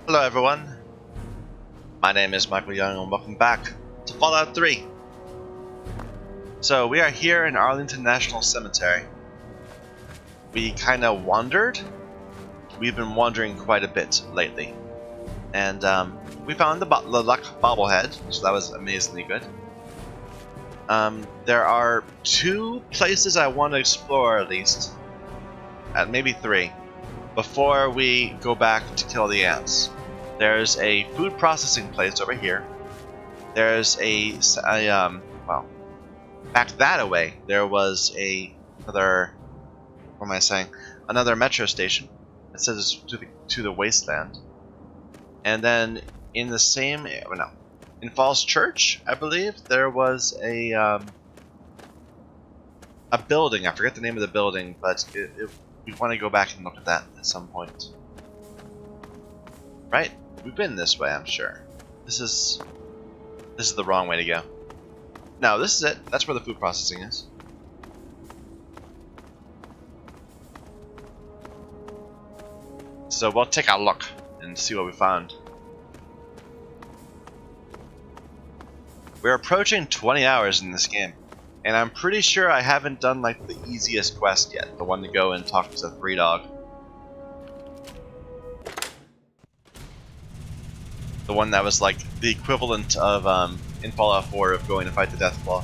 Hello everyone, my name is Michael Young and welcome back to Fallout 3. So we are here in Arlington National Cemetery. We kinda wandered. We've been wandering quite a bit lately. And we found the luck bobblehead, so that was amazingly good. There are 2 places I want to explore at least. Maybe 3. Before we go back to kill the ants. There's a food processing place over here. There's well, back that away, there was another, what am I saying? Another metro station. It says to the wasteland. And then in the same, no, in Falls Church, I believe, there was a building. I forget the name of the building, but we want to go back and look at that at some point. Right? We've been this way, I'm sure. This is the wrong way to go. No, this is it. That's where the food processing is. So we'll take a look and see what we found. We're approaching 20 hours in this game, and I'm pretty sure I haven't done like the easiest quest yet, the one to go and talk to the 3-dog. The one that was like the equivalent of in Fallout 4 of going to fight the Deathclaw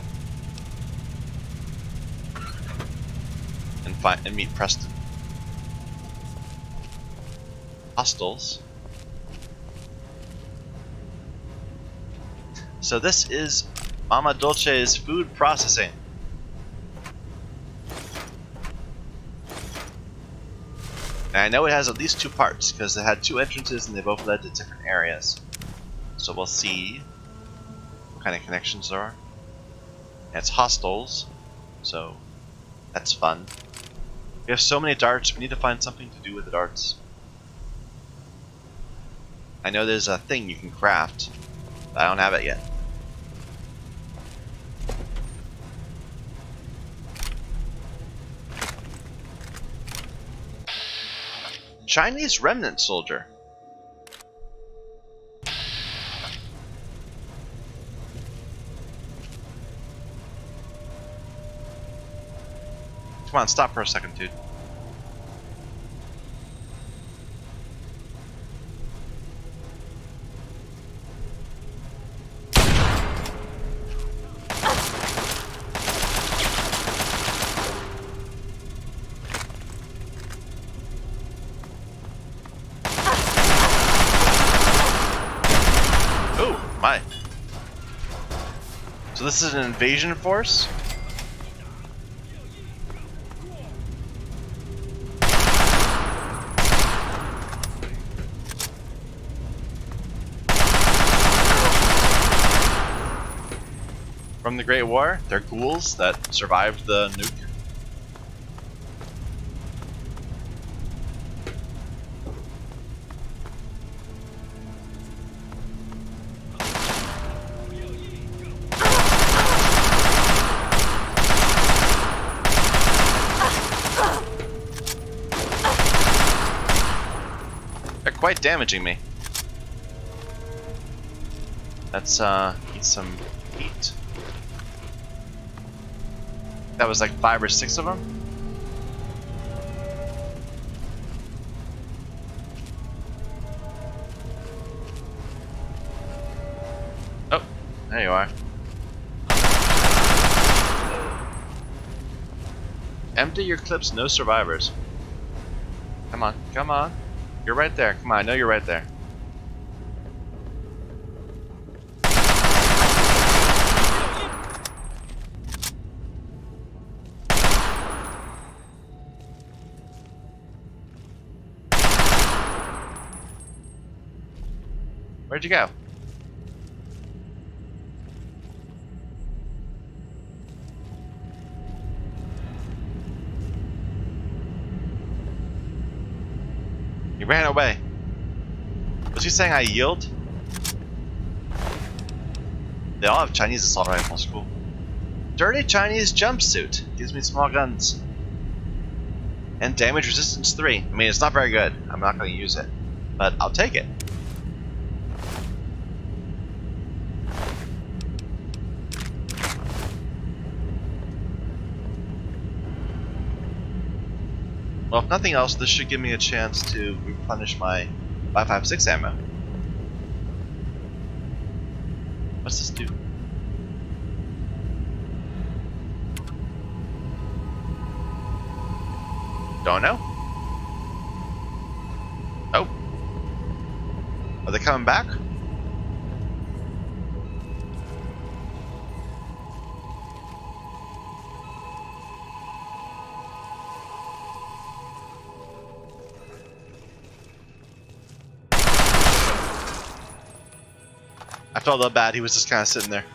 and meet Preston. Hostels. So this is Mama Dolce's food processing. And I know it has at least 2 parts because it had 2 entrances and they both led to different areas. So we'll see what kind of connections there are. And it's hostels, so that's fun. We have so many darts, we need to find something to do with the darts. I know there's a thing you can craft, but I don't have it yet. Chinese remnant soldier. Come on, stop for a second, dude. Oh, my. So this is an invasion force? From the Great War, they're ghouls that survived the nuke. They're quite damaging me. Let's eat some meat. That was like 5 or 6 of them. Oh, there you are. Empty your clips, no survivors. Come on, come on. You're right there. Come on, I know you're right there. Where'd you go? He ran away. Was he saying I yield? They all have Chinese assault rifles, cool. Dirty Chinese jumpsuit. Gives me small guns. And damage resistance 3. I mean, it's not very good. I'm not going to use it. But I'll take it. Well, if nothing else, this should give me a chance to replenish my 5.56 ammo. What's this do? Don't know. Oh. Are they coming back? I felt a little bad. He was just kind of sitting there.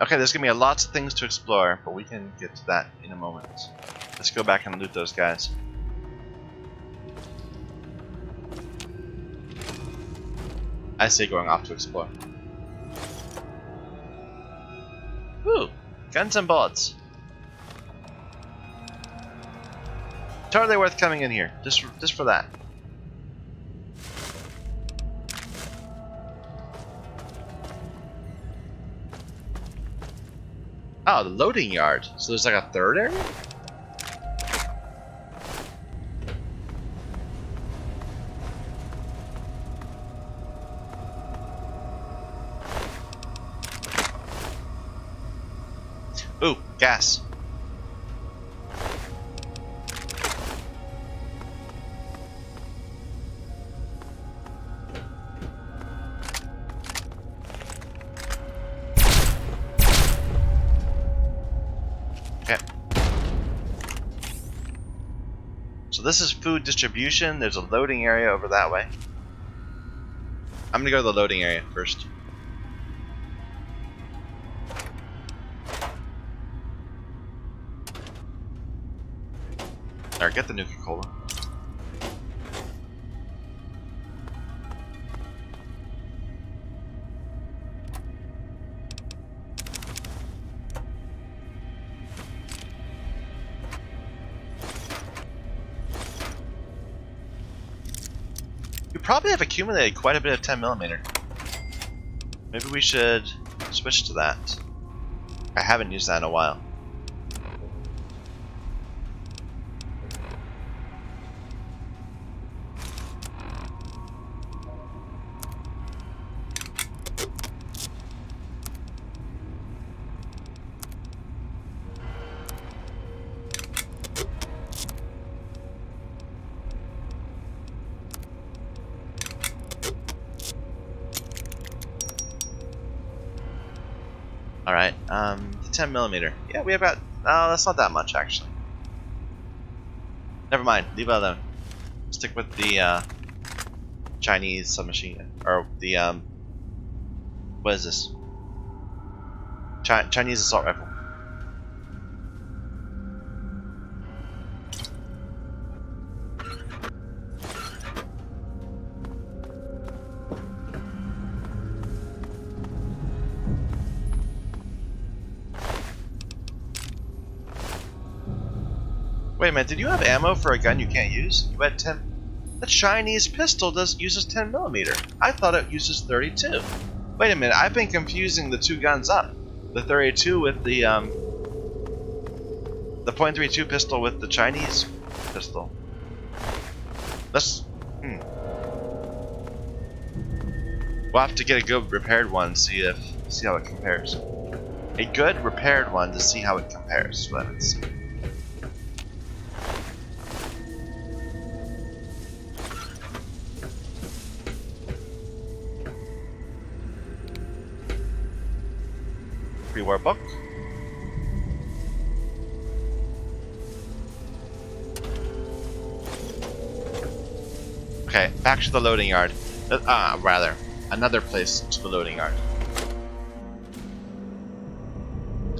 Okay, there's gonna be lots of things to explore, but we can get to that in a moment. Let's go back and loot those guys. I say going off to explore. Woo! Guns and bullets. Totally worth coming in here, just for that. Oh, the loading yard. So there's like a third area? Ooh, gas. Okay. So this is food distribution. There's a loading area over that way. I'm gonna go to the loading area first. Or get the Nuka-Cola. You probably have accumulated quite a bit of 10mm. Maybe we should switch to that. I haven't used that in a while. Alright, the 10mm. Yeah, we have got... Oh, that's not that much, actually. Never mind, leave it alone. Stick with the, Chinese submachine gun. Or the, what is this? Chinese assault rifle. Wait a minute, did you have ammo for a gun you can't use? You had 10... The Chinese pistol uses 10mm. I thought it uses 32. Wait a minute, I've been confusing the two guns up. The 32 with the .32 pistol with the Chinese pistol. Let's... We'll have to get a good repaired one, see how it compares. A good repaired one to see how it compares. Let's see. Pre-war book. Okay, back to the loading yard. Rather, another place to the loading yard.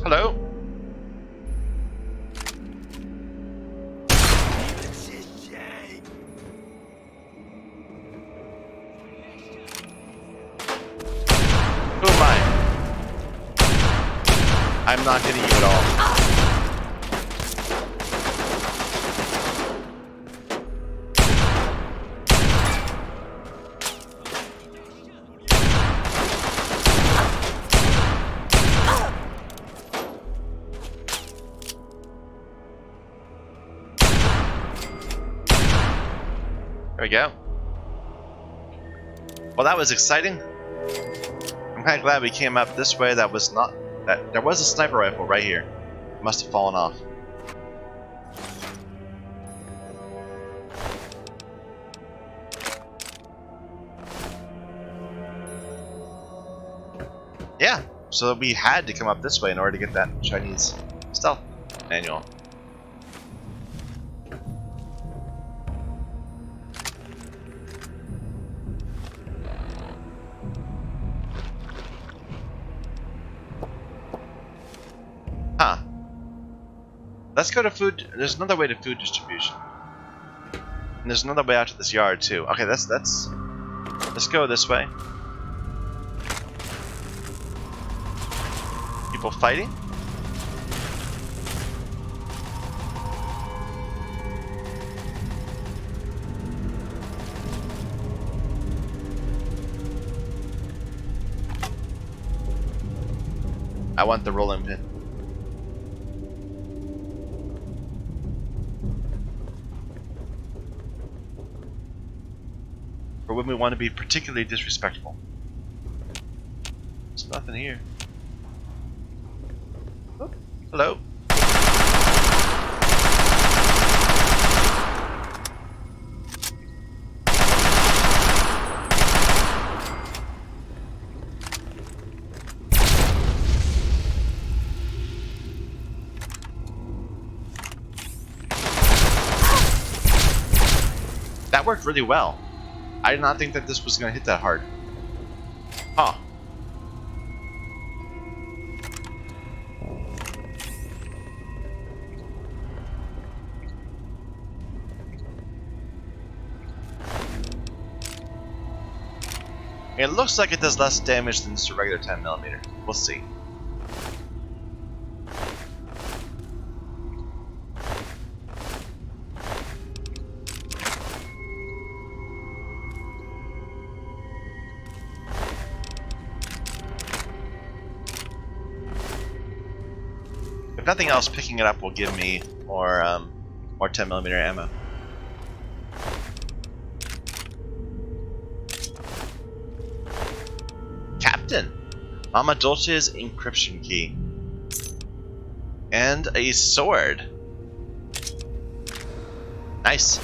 Hello? Who am I? I'm not hitting you at all. we go. Well, that was exciting. I'm kind of glad we came up this way. That was not... There was a sniper rifle right here. It must have fallen off. Yeah, so we had to come up this way in order to get that Chinese stealth manual. Huh. Let's go to food. There's another way to food distribution. And there's another way out to this yard too. Okay, let's go this way. People fighting? I want the rolling pin. For when we want to be particularly disrespectful. There's nothing here. Oh, hello. That worked really well. I did not think that this was going to hit that hard. Huh. It looks like it does less damage than just a regular 10mm. We'll see. If nothing else, picking it up will give me more 10mm ammo. Captain! Mama Dolce's encryption key. And a sword. Nice.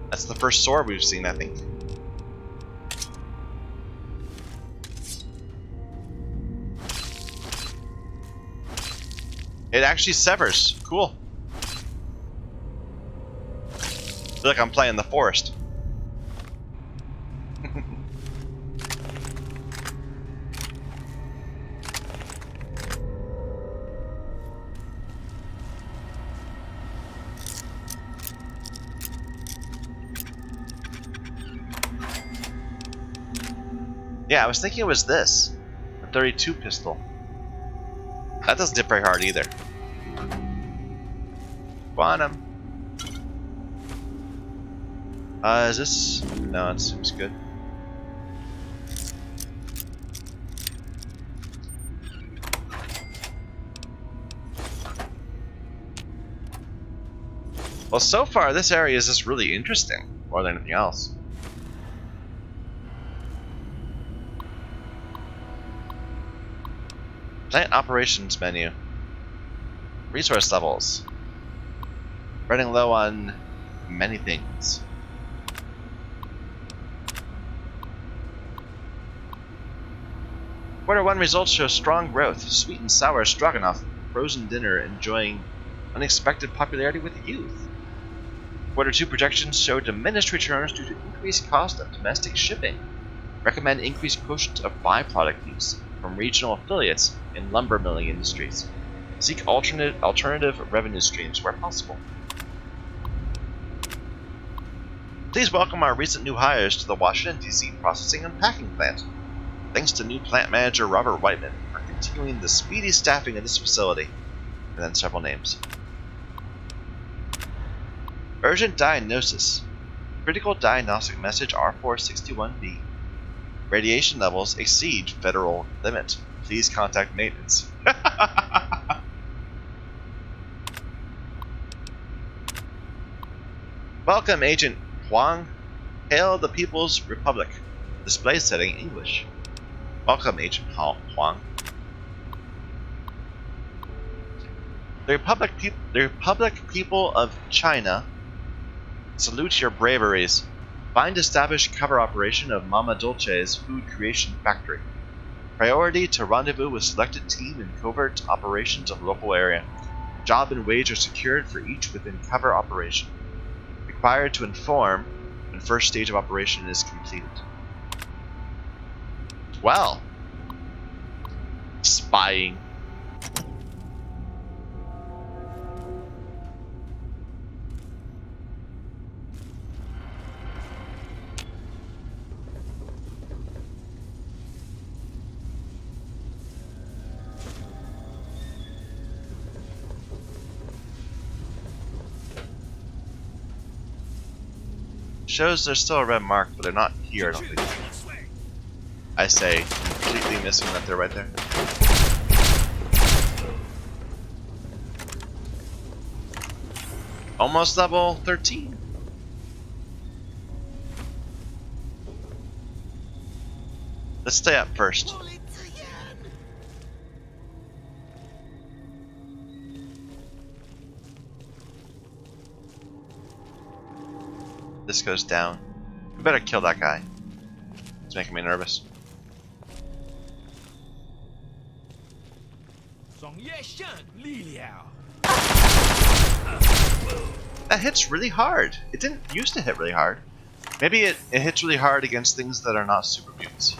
That's the first sword we've seen, I think. It actually severs. Cool. I feel like I'm playing the forest. Yeah, I was thinking it was this. A 32 pistol. That doesn't hit very hard either. Quantum. Is this... No, it seems good. Well, so far this area is just really interesting, more than anything else. Plant operations menu. Resource levels. Running low on many things. Quarter 1 results show strong growth. Sweet and sour stroganoff, frozen dinner enjoying unexpected popularity with youth. Quarter 2 projections show diminished returns due to increased cost of domestic shipping. Recommend increased quotient of byproduct use from regional affiliates in lumber milling industries. Seek alternative revenue streams where possible. Please welcome our recent new hires to the Washington, D.C. processing and packing plant. Thanks to new plant manager Robert Whiteman for continuing the speedy staffing of this facility. And then several names. Urgent diagnosis. Critical diagnostic message R461B. Radiation levels exceed federal limit. Please contact maintenance. Welcome, Agent Huang. Hail the People's Republic. Display setting English. Welcome, Agent Huang. The Republic people of China salute your braveries. Find established cover operation of Mama Dolce's food creation factory. Priority to rendezvous with selected team in covert operations of local area. Job and wage are secured for each within cover operation. Required to inform when first stage of operation is completed. Well, spying. Shows there's still a red mark, but they're not here, I don't think. I say, completely missing that they're right there. Almost level 13. Let's stay up first. This goes down. We better kill that guy. It's making me nervous. That hits really hard. It didn't used to hit really hard. Maybe it hits really hard against things that are not super mutants.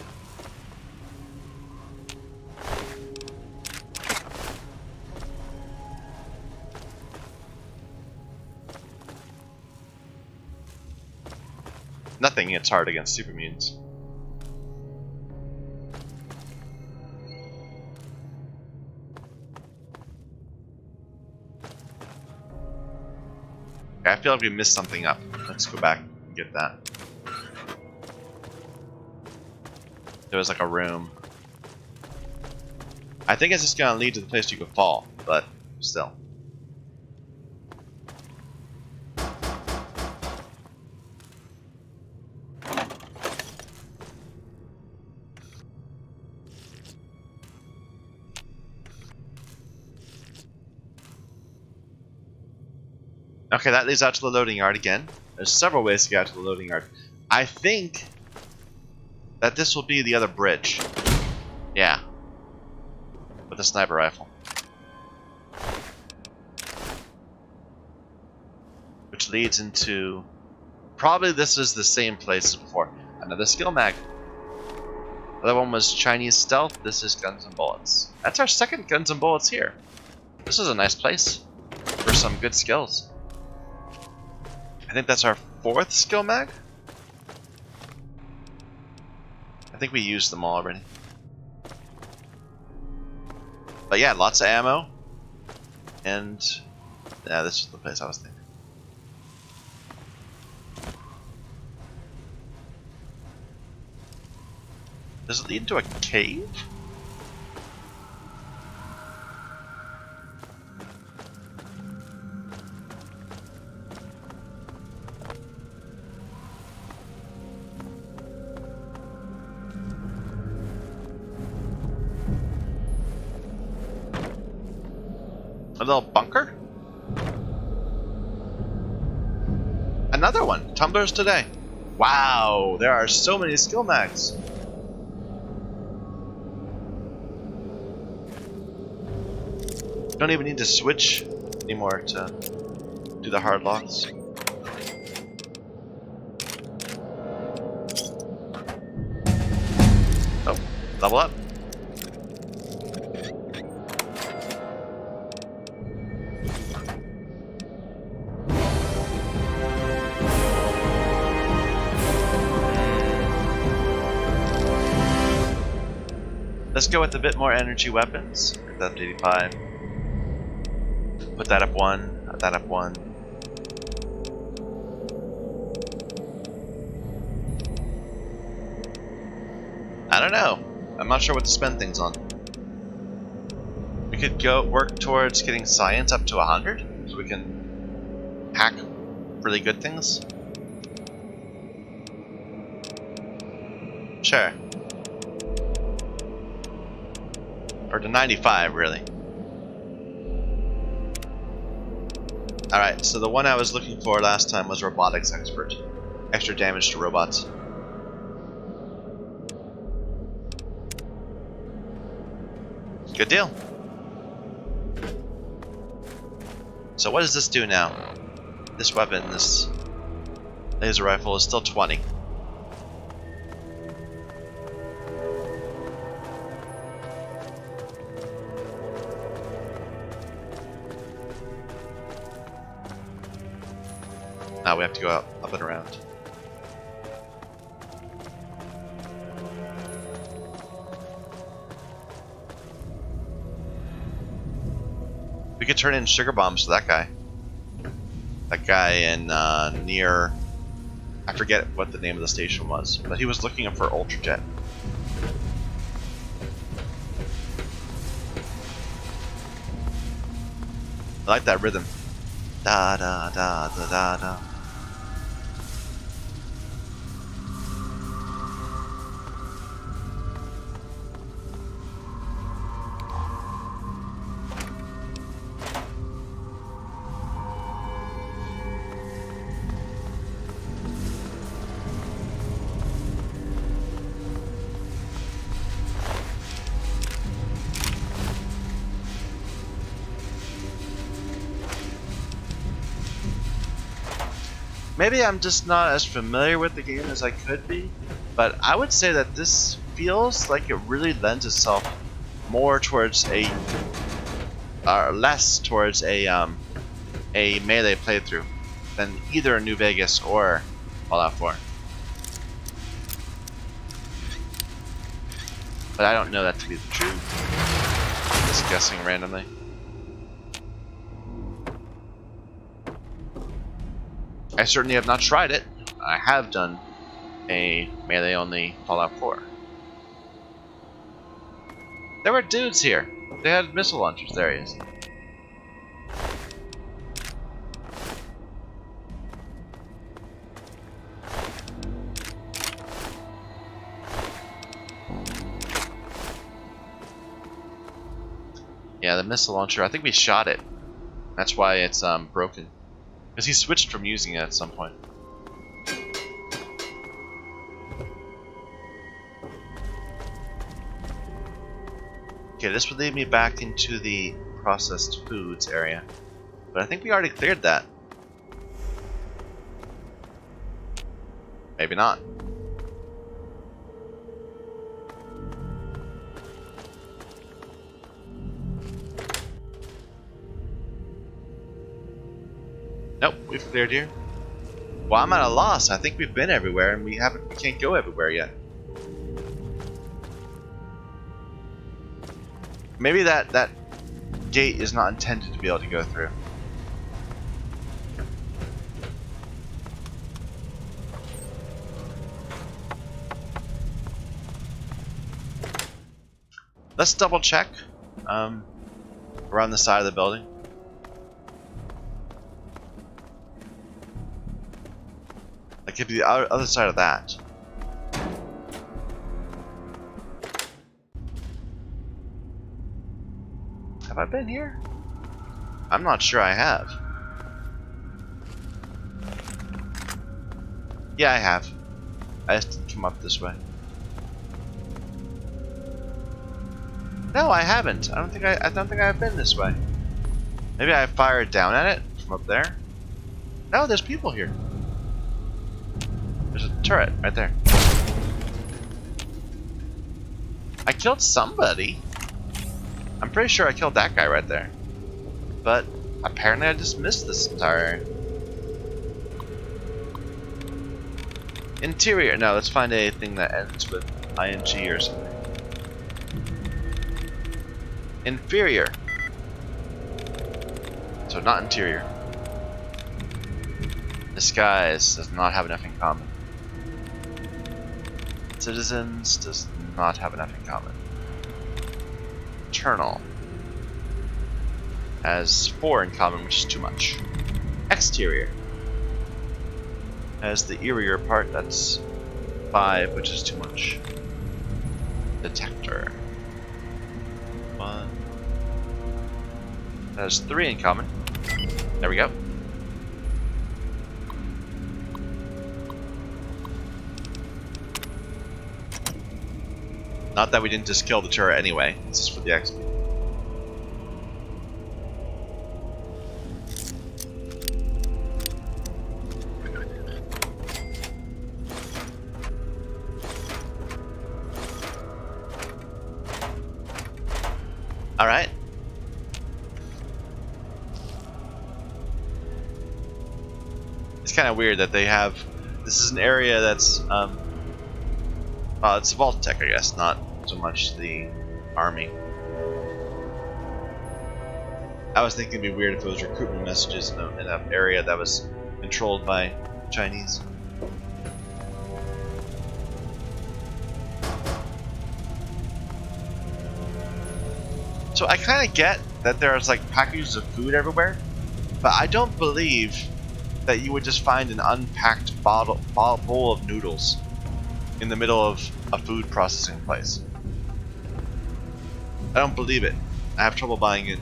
Nothing hits hard against super mutants. Okay, I feel like we missed something up. Let's go back and get that. There was like a room. I think it's just gonna lead to the place you could fall, but still. Okay, that leads out to the loading yard again. There's several ways to get out to the loading yard. I think that this will be the other bridge. Yeah. With a sniper rifle. Which leads into... Probably this is the same place as before. Another skill mag. The other one was Chinese stealth. This is guns and bullets. That's our second guns and bullets here. This is a nice place for some good skills. I think that's our fourth skill mag. I think we used them all already. But yeah, lots of ammo. And yeah, this is the place I was thinking. Does it lead to a cave? A little bunker? Another one. Tumblers today. Wow, there are so many skill mags. Don't even need to switch anymore to do the hard locks. Oh, level up. Let's go with a bit more energy weapons. Get that up to 85. Put that up 1. That up 1. I don't know. I'm not sure what to spend things on. We could go work towards getting science up to 100, so we can hack really good things? Sure. Or to 95, really. Alright, so the one I was looking for last time was Robotics Expert. Extra damage to robots. Good deal. So what does this do now? This weapon, this laser rifle, is still 20. Now we have to go up and around. We could turn in sugar bombs to that guy. That guy in near... I forget what the name of the station was, but he was looking for Ultrajet. I like that rhythm. Da da da da da da. Maybe I'm just not as familiar with the game as I could be, but I would say that this feels like it really lends itself more towards a, or less towards a melee playthrough than either New Vegas or Fallout 4. But I don't know that to be the truth. I'm just guessing randomly. I certainly have not tried it. I have done a melee-only Fallout 4. There were dudes here. They had missile launchers. There he is. Yeah, the missile launcher. I think we shot it. That's why it's broken. Because he switched from using it at some point. Okay, this would lead me back into the processed foods area. But I think we already cleared that. Maybe not. Nope, we've cleared here. Well, I'm at a loss. I think we've been everywhere, and we can't go everywhere yet. Maybe that gate is not intended to be able to go through. Let's double check around the side of the building. Like, could be the other side of that. Have I been here? I'm not sure I have. Yeah, I have. I just didn't come up this way. No, I haven't. I don't think I've been this way. Maybe I fired down at it from up there. No, there's people here. There's a turret right there. I killed somebody. I'm pretty sure I killed that guy right there. But apparently I just missed this entire area. Interior. No, let's find a thing that ends with ing or something. Inferior. So not interior. Disguise does not have enough in common. Citizens does not have enough in common. Internal has 4 in common, which is too much. Exterior As the eerier part, that's 5, which is too much. Detector. 1. That has 3 in common. There we go. Not that we didn't just kill the turret anyway. This is for the XP. Alright. It's kind of weird that they have... This is an area that's... it's Vault Tech, I guess, not so much the army. I was thinking it'd be weird if it was recruitment messages in an area that was controlled by Chinese. So I kind of get that there's like packages of food everywhere, but I don't believe that you would just find an unpacked bowl of noodles in the middle of a food processing place. I don't believe it. I have trouble buying it.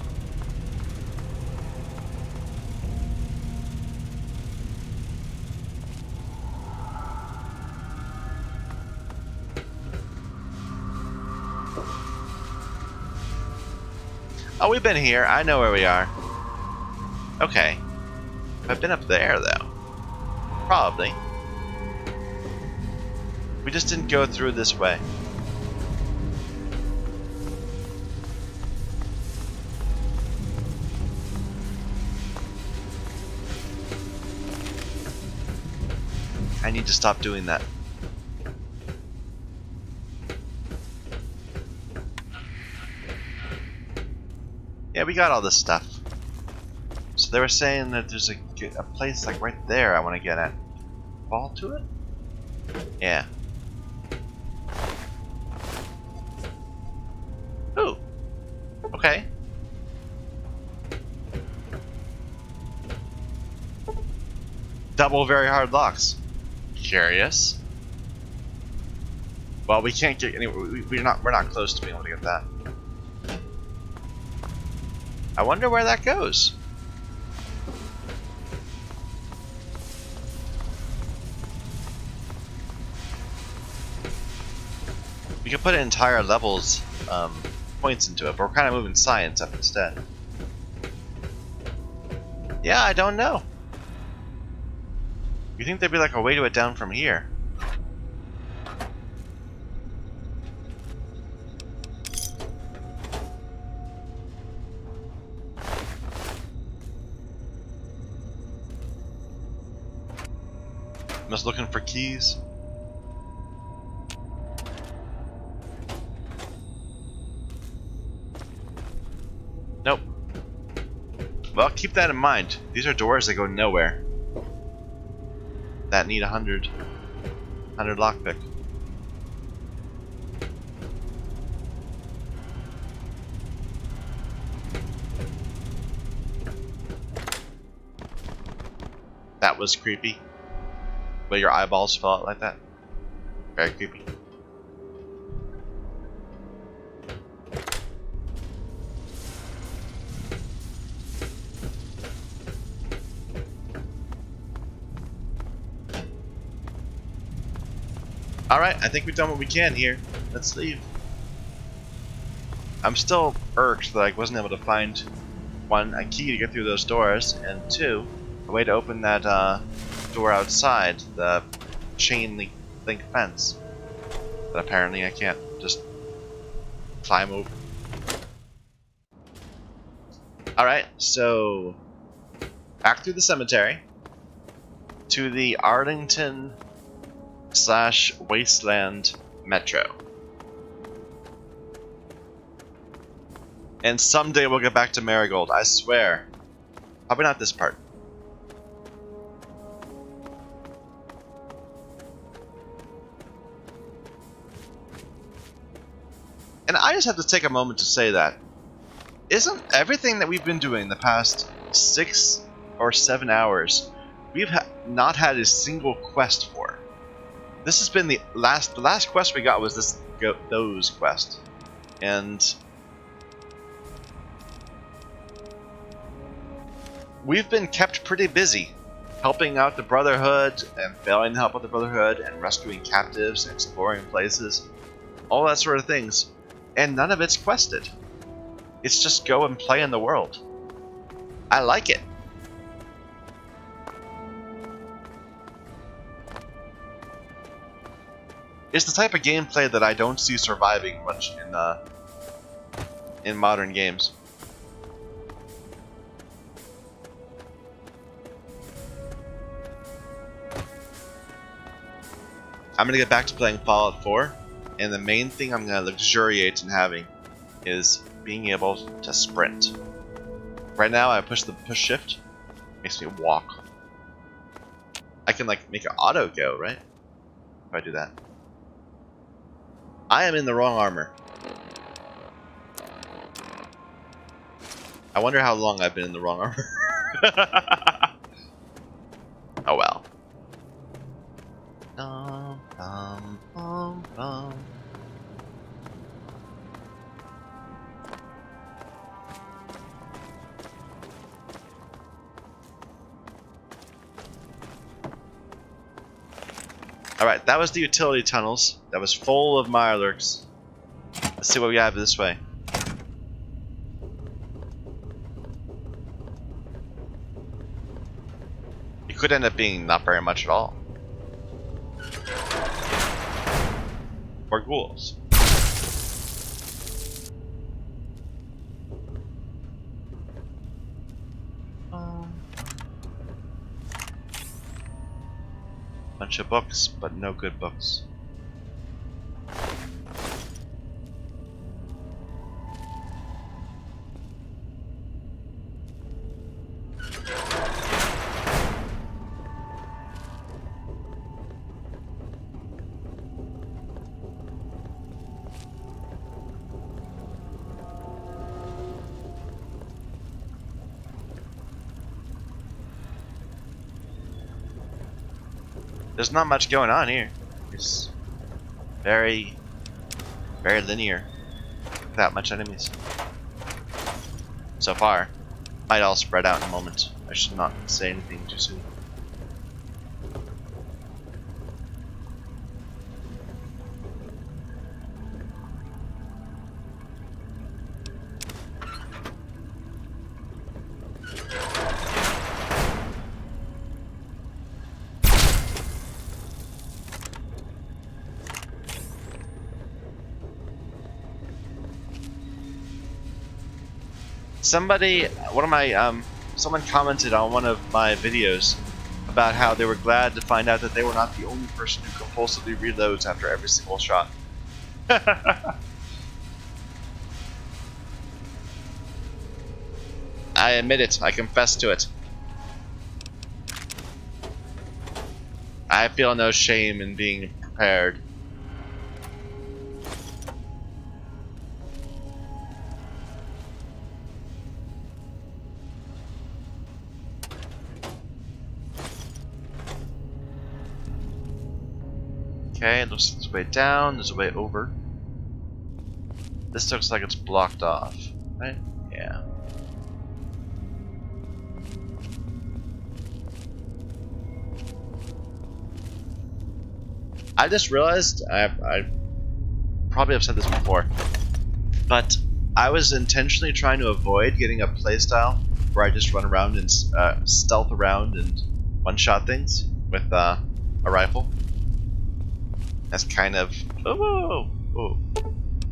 Oh, we've been here. I know where we are. Okay. I've been up there, though. Probably. We just didn't go through this way. I need to stop doing that. Yeah, we got all this stuff. So they were saying that there's a place like right there I want to get at. Fall to it? Yeah. Ooh. Okay. Double very hard locks. Curious. Well, we can't get any. We're not close to being able to get that. I wonder where that goes. We could put entire levels points into it, but we're kind of moving science up instead. Yeah, I don't know. You think there'd be like a way to it down from here? I'm just looking for keys. Nope. Well, keep that in mind. These are doors that go nowhere. That need 100 lockpick. That was creepy. But your eyeballs fell out like that. Very creepy. Alright, I think we've done what we can here. Let's leave. I'm still irked that I wasn't able to find, 1, a key to get through those doors, and 2, a way to open that door outside, the chain link fence. That apparently I can't just climb over. Alright, so back through the cemetery to the Arlington / Wasteland Metro. And someday we'll get back to Marigold, I swear. Probably not this part. And I just have to take a moment to say that isn't everything that we've been doing the past 6 or 7 hours, not had a single quest for. This has been the last quest we got was this those quest, and we've been kept pretty busy, helping out the Brotherhood and failing to help out the Brotherhood and rescuing captives and exploring places, all that sort of things, and none of it's quested. It's just go and play in the world. I like it. It's the type of gameplay that I don't see surviving much in modern games. I'm gonna get back to playing Fallout 4, and the main thing I'm gonna luxuriate in having is being able to sprint. Right now, I push shift, makes me walk. I can like make it auto go, right? If I do that. I am in the wrong armor. I wonder how long I've been in the wrong armor. Oh well. Alright, that was the utility tunnels. That was full of Mirelurks. Let's see what we have this way. It could end up being not very much at all. Or ghouls. Bunch of books, but no good books. There's not much going on here. It's very linear. Without much enemies. So far. Might all spread out in a moment. I should not say anything too soon. Someone commented on one of my videos about how they were glad to find out that they were not the only person who compulsively reloads after every single shot. I admit it. I confess to it. I feel no shame in being prepared. Okay, it looks like there's a way down, there's a way over. This looks like it's blocked off, right? Yeah. I just realized, I probably have said this before, but I was intentionally trying to avoid getting a playstyle where I just run around and stealth around and one-shot things with a rifle. That's kind of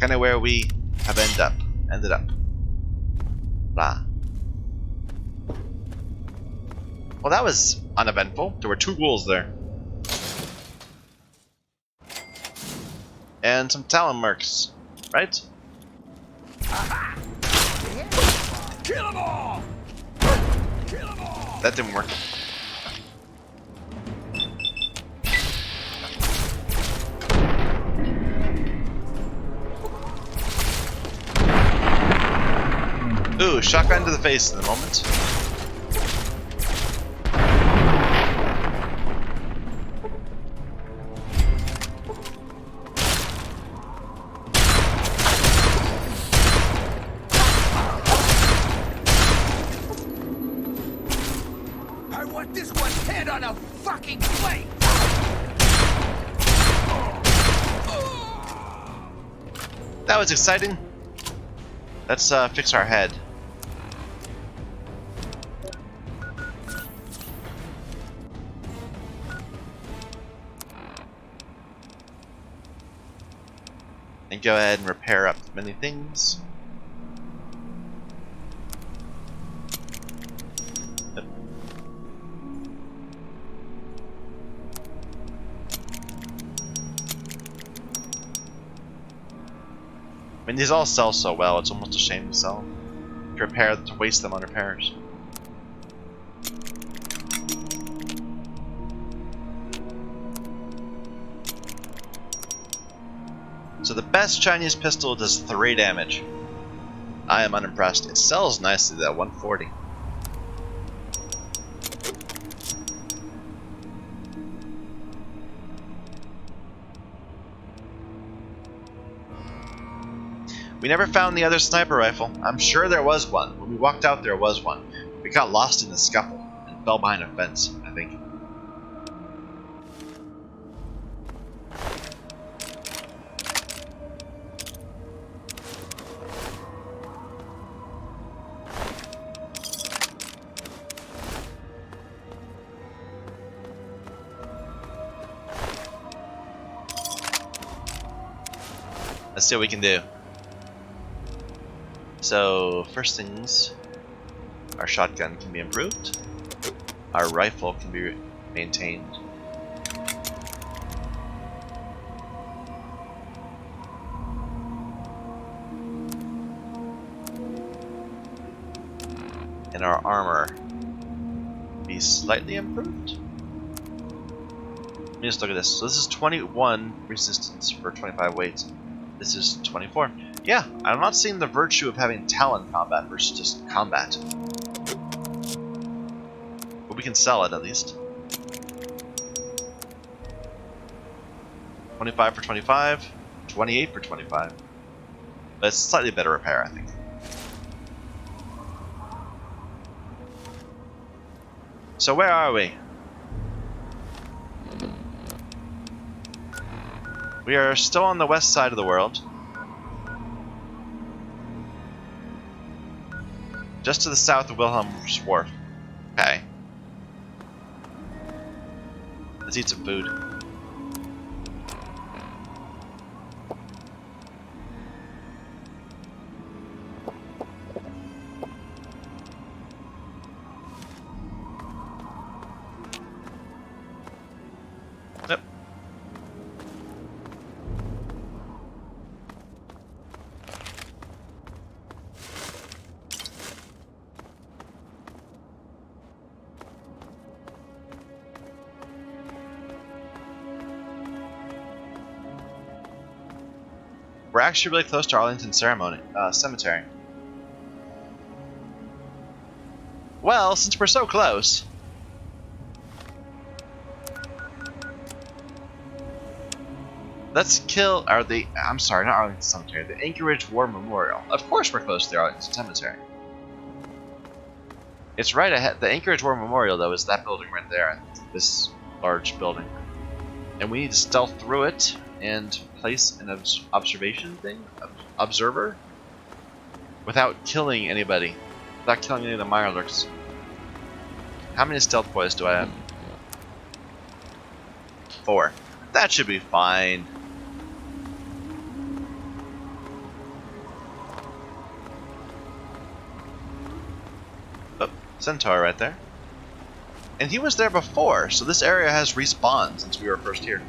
kind of where we have ended up. Blah. Well, that was uneventful. There were 2 ghouls there. And some Talonmercs, right? Kill them all! Kill them all! That didn't work. Ooh, shotgun to the face in a moment. That was exciting. Let's fix our head. And go ahead and repair up many things. Yep. I mean, these all sell so well, it's almost a shame to sell them. To waste them on repairs. So the best Chinese pistol does 3 damage. I am unimpressed. It sells nicely at 140. We never found the other sniper rifle. I'm sure there was one. When we walked out, there was one. We got lost in the scuffle and fell behind a fence, I think. Let's see what we can do. So, first things, our shotgun can be improved. Our rifle can be maintained. And our armor be slightly improved. Let me just look at this. So this is 21 resistance for 25 weight. This is 24. Yeah, I'm not seeing the virtue of having talent combat versus just combat. But we can sell it at least. 25 for 25, 28 for 25. But it's slightly better repair, I think. So where are we? We are still on the west side of the world. Just to the south of Wilhelm's Wharf. Okay. Let's eat some food. Yep. We're actually really close to Arlington Cemetery. Well, since we're so close, let's kill I'm sorry, not Arlington Cemetery, the Anchorage War Memorial. Of course we're close to the Arlington Cemetery. It's right ahead. The Anchorage War Memorial, though, is that building right there, this large building. And we need to stealth through it and place an observation thing, observer, without killing anybody, without killing any of the Mirelurks. How many stealth boys do I have? 4. That should be fine. Oh, Centaur right there. And he was there before, so this area has respawned since we were first here.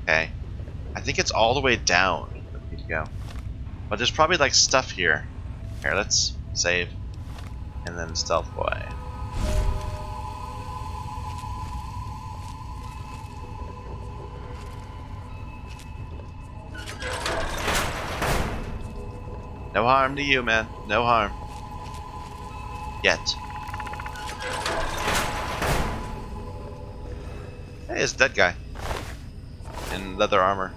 Okay. I think it's all the way down that we need to go. But there's probably like stuff here. Here, let's save. And then stealth boy. No harm to you, man. No harm. Yet. Hey, it's a dead guy. In leather armor.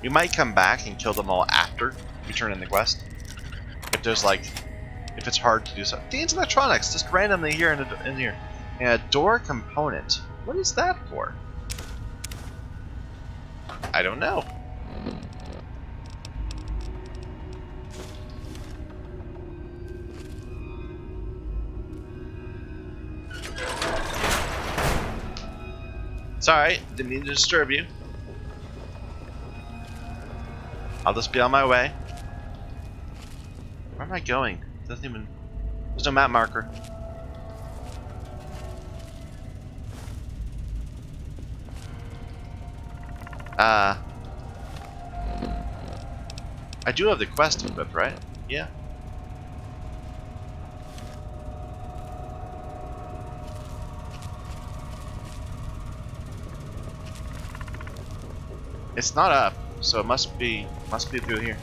We might come back and kill them all after we turn in the quest. If there's like, if it's hard to do so. Dean's Electronics, just randomly here in here. And a door component. What is that for? I don't know. Sorry, didn't mean to disturb you. I'll just be on my way. Where am I going? Doesn't even. There's no map marker. I do have the quest equipped, right? Yeah. It's not up, so it must be through here.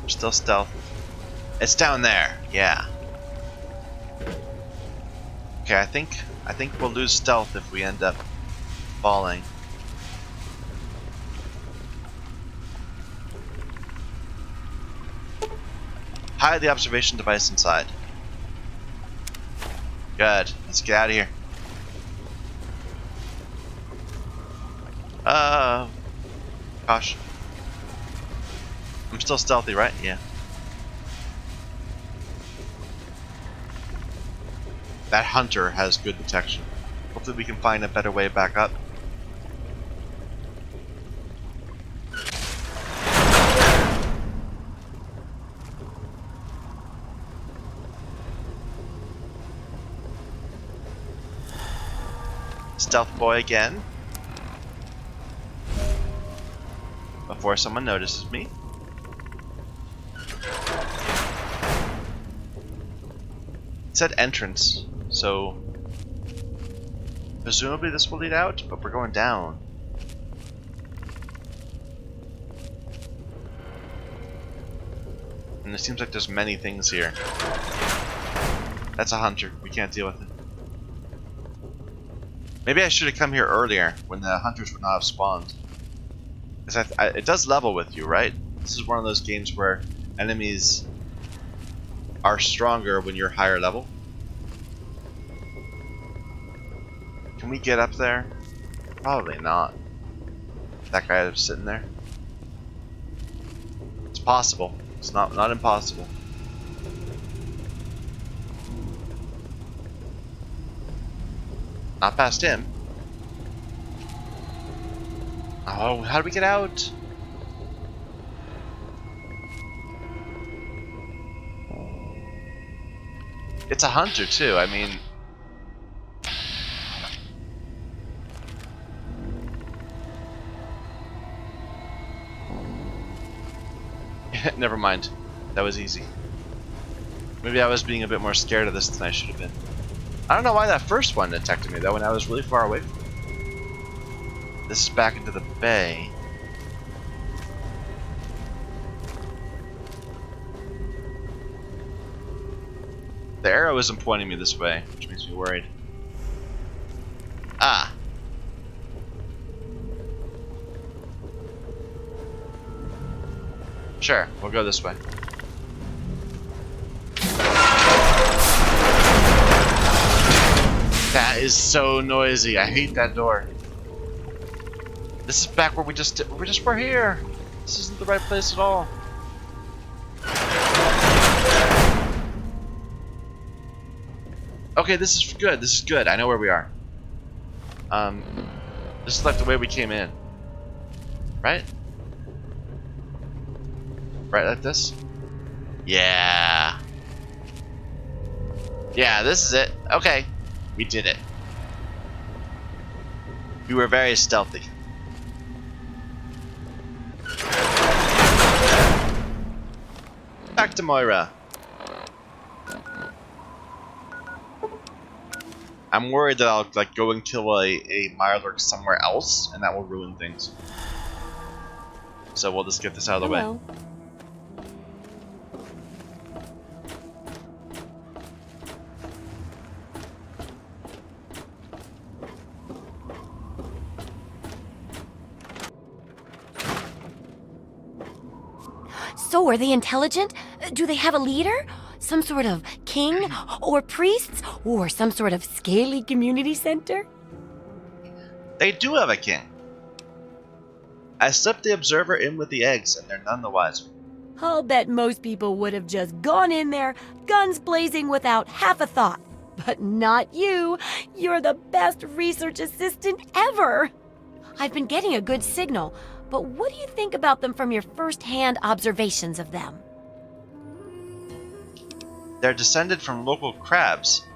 We're still stealth. It's down there. Yeah. Okay, I think we'll lose stealth if we end up falling. Hide the observation device inside. Good. Let's get out of here. Gosh. I'm still stealthy, right? Yeah. That hunter has good detection. Hopefully we can find a better way back up. Stealth boy again. Before someone notices me. It said entrance, so presumably this will lead out, but we're going down. And it seems like there's many things here. That's a hunter. We can't deal with it. Maybe I should have come here earlier when the hunters would not have spawned. Because it does level with you, right? This is one of those games where enemies are stronger when you're higher level. Can we get up there? Probably not. That guy that's sitting there. It's possible. It's not impossible. Not past him. Oh, how do we get out? It's a hunter too, I mean... Never mind. That was easy. Maybe I was being a bit more scared of this than I should have been. I don't know why that first one detected me though when I was really far away from it. This is back into the bay. The arrow isn't pointing me this way, which makes me worried. Ah. Sure, we'll go this way. That is so noisy. I hate that door. This is back where we just were here. This isn't the right place at all. Okay, this is good. This is good. I know where we are. This is like the way we came in. Right? Right like this? Yeah. Yeah, this is it. Okay. We did it. We were very stealthy. Back to Moira. I'm worried that I'll like go and kill a Mirelurks somewhere else, and that will ruin things. So we'll just get this out of the way. So are they intelligent? Do they have a leader? Some sort of king or priests or some sort of scaly community center? They do have a king. I slipped the observer in with the eggs, and they're none the wiser. I'll bet most people would have just gone in there, guns blazing without half a thought. But not you. You're the best research assistant ever. I've been getting a good signal, but what do you think about them from your first-hand observations of them? They're descended from local crabs.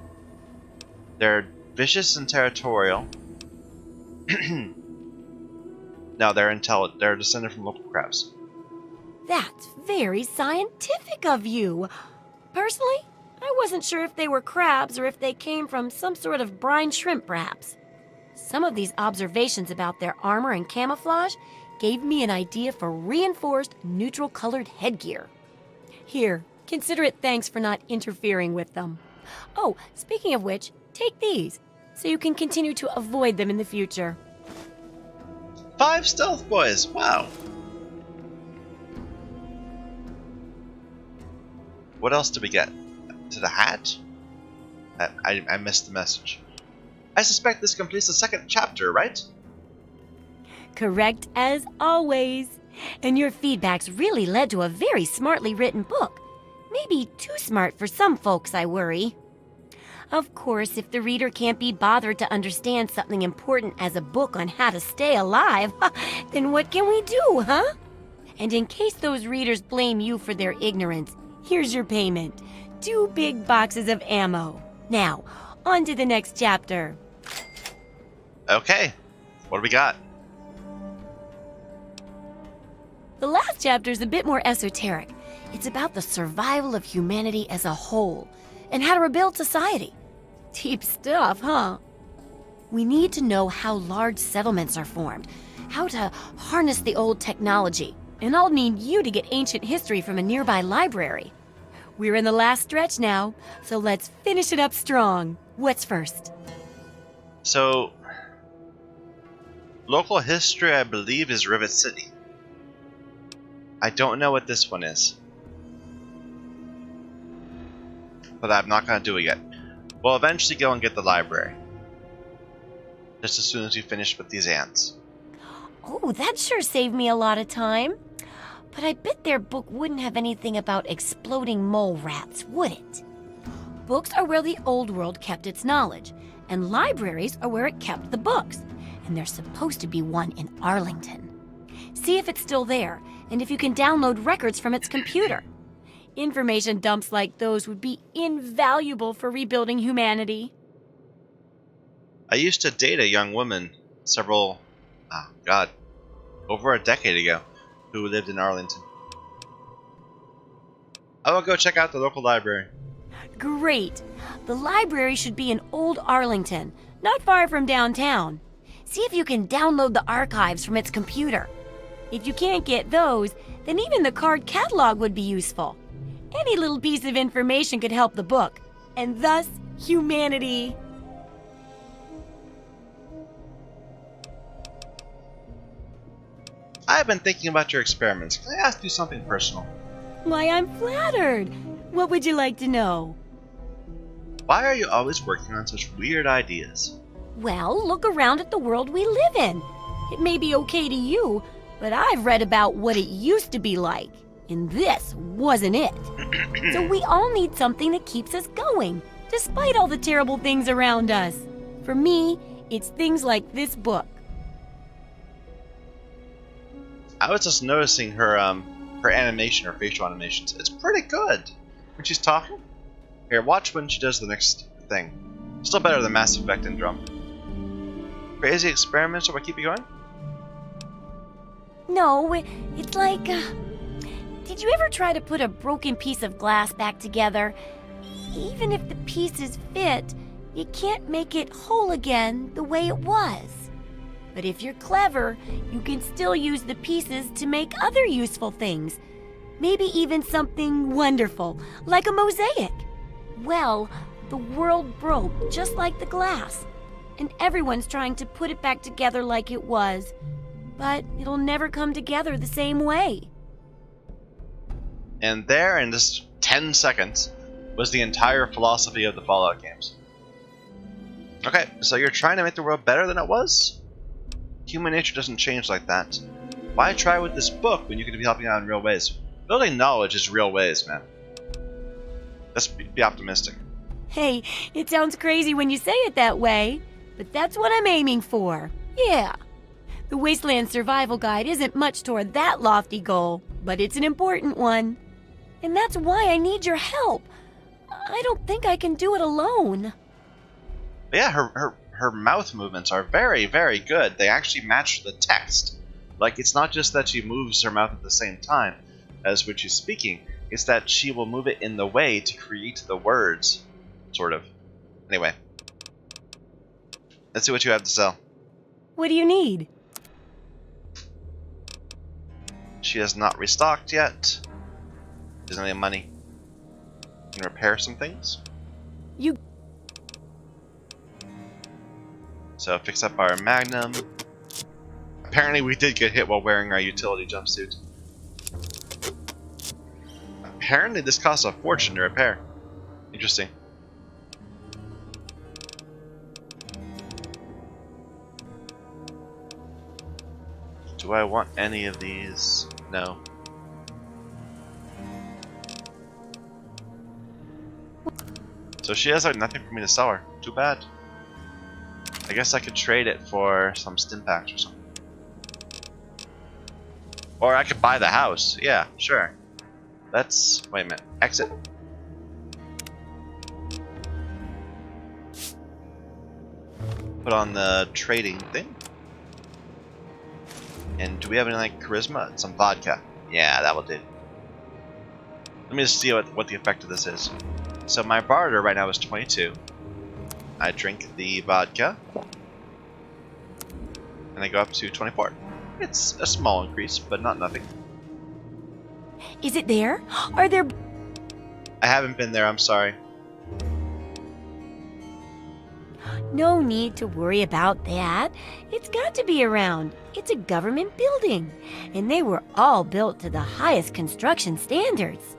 They're vicious and territorial. No, they're descended from local crabs. That's very scientific of you. Personally, I wasn't sure if they were crabs or if they came from some sort of brine shrimp, perhaps. Some of these observations about their armor and camouflage gave me an idea for reinforced neutral-colored headgear. Here, consider it thanks for not interfering with them. Oh, speaking of which, take these, so you can continue to avoid them in the future. 5 stealth boys, wow. What else did we get? To the hat? I missed the message. I suspect this completes the second chapter, right? Correct as always. And your feedbacks really led to a very smartly written book. Maybe too smart for some folks, I worry. Of course, if the reader can't be bothered to understand something important as a book on how to stay alive, then what can we do, huh? And in case those readers blame you for their ignorance, here's your payment. 2 big boxes of ammo. Now, on to the next chapter. Okay, what do we got? The last chapter is a bit more esoteric. It's about the survival of humanity as a whole and how to rebuild society. Deep stuff, huh? We need to know how large settlements are formed, how to harness the old technology, and I'll need you to get ancient history from a nearby library. We're in the last stretch now, so let's finish it up strong. What's first? So, local history, I believe, is Rivet City. I don't know what this one is. But I'm not going to do it yet. We'll eventually go and get the library. Just as soon as we finish with these ants. Oh, that sure saved me a lot of time. But I bet their book wouldn't have anything about exploding mole rats, would it? Books are where the old world kept its knowledge, and libraries are where it kept the books. And there's supposed to be one in Arlington. See if it's still there, and if you can download records from its computer. Information dumps like those would be invaluable for rebuilding humanity. I used to date a young woman over a decade ago, who lived in Arlington. I will go check out the local library. Great. The library should be in Old Arlington, not far from downtown. See if you can download the archives from its computer. If you can't get those, then even the card catalog would be useful. Any little piece of information could help the book, and thus humanity. I've been thinking about your experiments. Can I ask you something personal? Why, I'm flattered. What would you like to know? Why are you always working on such weird ideas? Well, look around at the world we live in. It may be okay to you, but I've read about what it used to be like, and this wasn't it. So we all need something that keeps us going, despite all the terrible things around us. For me, it's things like this book. I was just noticing her animation, her facial animations. It's pretty good when she's talking. Here, watch when she does the next thing. Still better than Mass Effect and Drum. Crazy experiments, or what keep you going? No, it's like, did you ever try to put a broken piece of glass back together? Even if the pieces fit, you can't make it whole again the way it was. But if you're clever, you can still use the pieces to make other useful things. Maybe even something wonderful, like a mosaic. Well, the world broke just like the glass, and everyone's trying to put it back together like it was. But it'll never come together the same way. And there, in just 10 seconds, was the entire philosophy of the Fallout games. Okay, so you're trying to make the world better than it was? Human nature doesn't change like that. Why try with this book when you could be helping out in real ways? Building knowledge is real ways, man. Let's be optimistic. Hey, it sounds crazy when you say it that way, but that's what I'm aiming for. Yeah. The Wasteland Survival Guide isn't much toward that lofty goal, but it's an important one. And that's why I need your help. I don't think I can do it alone. Yeah, her mouth movements are very, very good. They actually match the text. Like, it's not just that she moves her mouth at the same time as when she's speaking. It's that she will move it in the way to create the words, sort of. Anyway. Let's see what you have to sell. What do you need? She has not restocked yet. Doesn't have any money. Can repair some things. So fix up our Magnum. Apparently we did get hit while wearing our utility jumpsuit. Apparently this costs a fortune to repair. Interesting. Do I want any of these? No. So she has like nothing for me to sell her. Too bad. I guess I could trade it for some stim packs or something. Or I could buy the house. Yeah, sure. Let's... wait a minute. Exit. Put on the trading thing. And do we have any like charisma? Some vodka. Yeah, that will do. Let me just see what the effect of this is. So my barter right now is 22. I drink the vodka. And I go up to 24. It's a small increase, but not nothing. Is it there? Are there... I haven't been there, I'm sorry. No need to worry about that. It's got to be around. It's a government building. And they were all built to the highest construction standards.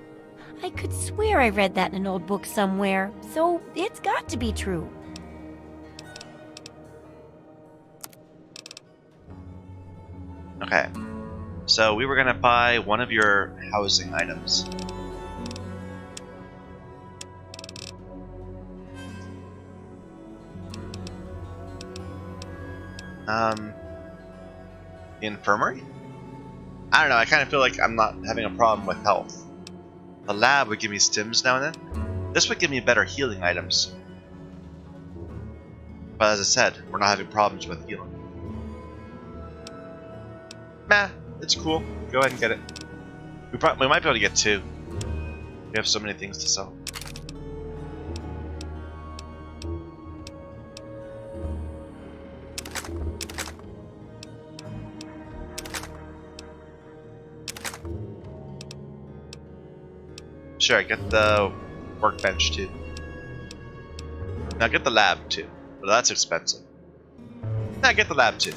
I could swear I read that in an old book somewhere, so it's got to be true. Okay. So we were gonna buy one of your housing items. The infirmary? I don't know, I kind of feel like I'm not having a problem with health. The lab would give me stims now and then. This would give me better healing items. But as I said, we're not having problems with healing. Meh, it's cool. Go ahead and get it. We might be able to get 2. We have so many things to sell. Sure, get the workbench too. Now get the lab too. Well, that's expensive. Now get the lab too.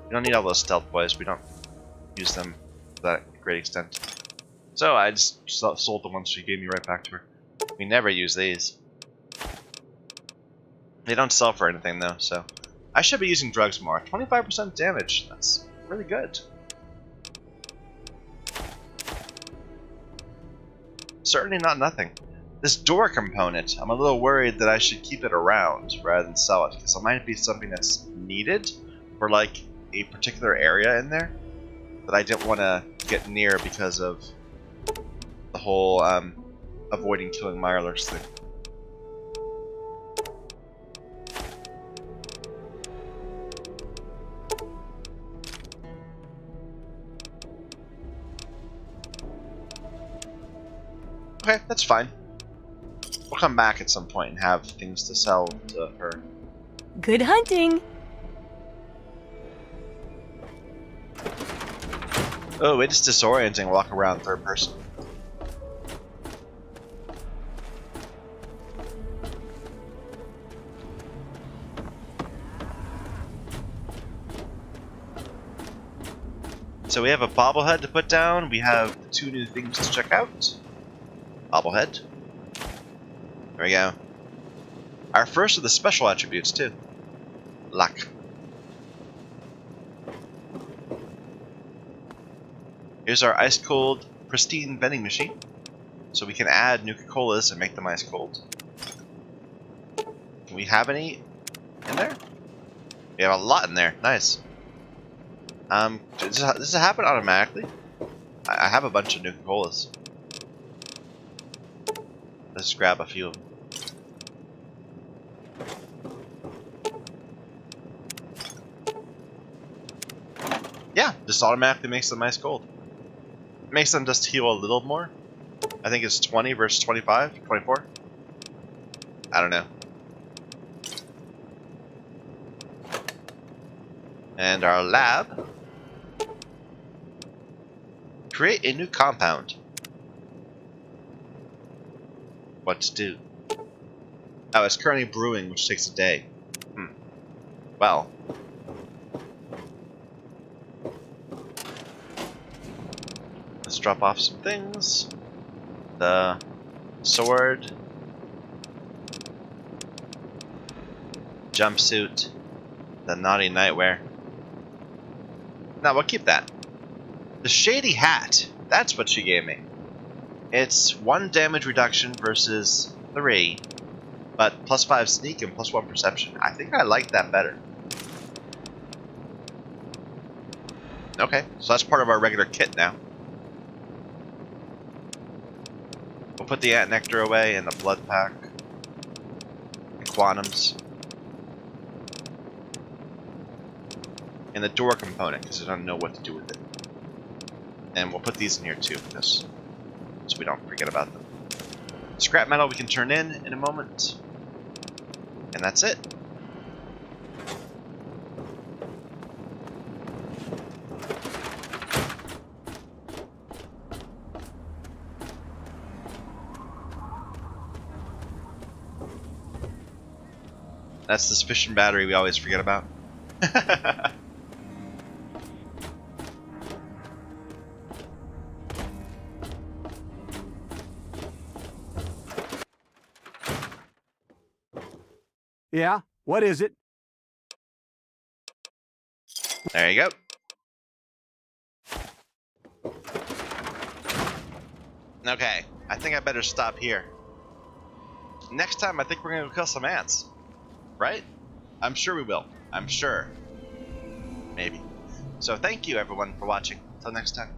We don't need all those stealth boys. We don't use them to that great extent. So I just sold the ones she gave me right back to her. We never use these. They don't sell for anything though, so I should be using drugs more. 25% damage. That's really good. Certainly not nothing. This door component, I'm a little worried that I should keep it around rather than sell it, because it might be something that's needed for like a particular area in there that I didn't want to get near because of the whole avoiding killing Mirelurks thing. Okay, that's fine. We'll come back at some point and have things to sell to her. Good hunting! Oh, it is disorienting walking around third person. So we have a bobblehead to put down. We have 2 new things to check out. Bobblehead. There we go. Our first of the special attributes, too. Luck. Here's our ice-cold, pristine vending machine. So we can add Nuka-Colas and make them ice-cold. Can we have any in there? We have a lot in there. Nice. Does this happen automatically? I have a bunch of Nuka-Colas. Let's grab a few of them. Yeah, just automatically makes them ice cold. Makes them just heal a little more. I think it's 20 versus 25, 24. I don't know. And our lab. Create a new compound. What to do? Oh, it's currently brewing, which takes a day. Well. Let's drop off some things. The sword. Jumpsuit. The naughty nightwear. No, we'll keep that. The shady hat. That's what she gave me. It's 1 damage reduction versus 3, but +5 sneak and +1 perception. I think I like that better. Okay, so that's part of our regular kit now. We'll put the ant nectar away and the blood pack. The quantums. And the door component, because I don't know what to do with it. And we'll put these in here too, because so we don't forget about them. Scrap metal we can turn in a moment. And that's it. That's the fission battery we always forget about. Yeah? What is it? There you go. Okay, I think I better stop here. Next time I think we're gonna go kill some ants. Right? I'm sure we will. I'm sure. Maybe. So thank you everyone for watching. Until next time.